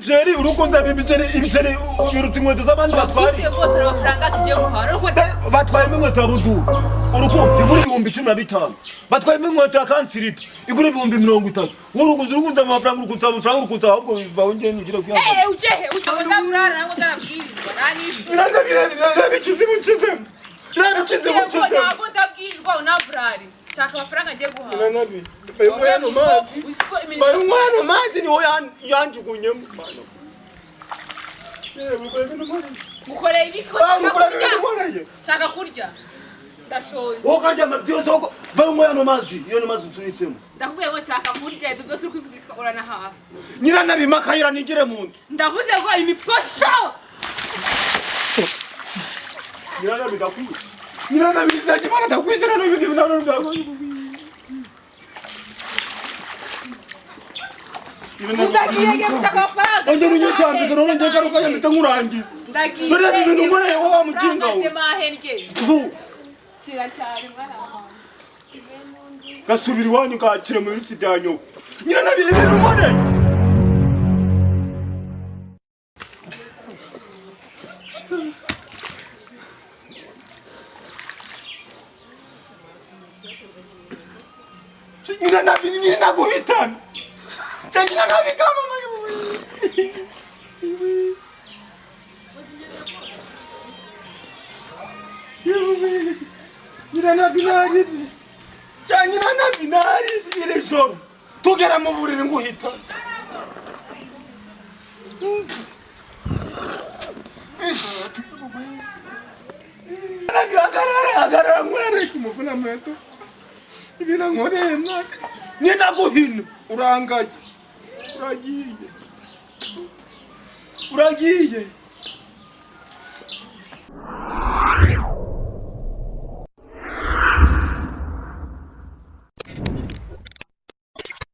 Jeri urukunza ibiceri biruta inkweto z'abandi batwara. Ufite rwose amafaranga tugiye guhara. Batwaye inkweto ya budu. Urukundo igura 15,000. Batwaye inkweto ya kansirita. Igura 50,000. Urukunza amafaranga urukunza ahubwo bawongeye ngira kuya. Ujehe ndamurara ngo ndarabwirizwa. Nabikize mukize. Ntabwo ndabwirizwa unabrari. Chaka amafaranga agiye guhara. Nabi. Bayumwana mazi ni yanjugunye mwana. Mukore ibiki ko chaka kurya. Ndashoye. Wokarya amabyizo ko bayumwana mazi. Iyo mazi turitsemo. Ndakubwiye ngo chaka kurya ibyo byose uri kwivugishwa urana haha. Nyina nabi makayira nigire mu nzu. Ndavuze ngo imiposho. Nyina nabi ndakwisha. Nyina nabi bizaje mana ndakwisha no bindi bintu ndako. Ndagiye gushaka amafaranga. Onje unyitambika none nje karuka yamita ngurangiza. Ndagiye. Bere bintu ngore wo mujinga wo. Ndemahenje. Kira cyane mwana. Gasubira iwanyu kakire mu bitsi byanyu. Nyina nabi ibintu ngore. Nyina nabi nyina guhitana. Nyina nabi kama Nyina nabi nari. Nyina nabi nari ire joro. Tugera mu buriri nguhita. Nabi agarara ngwere kumuvuna mweto. Ibina ngone mwate. Nina guhina urangaye. Uragiye.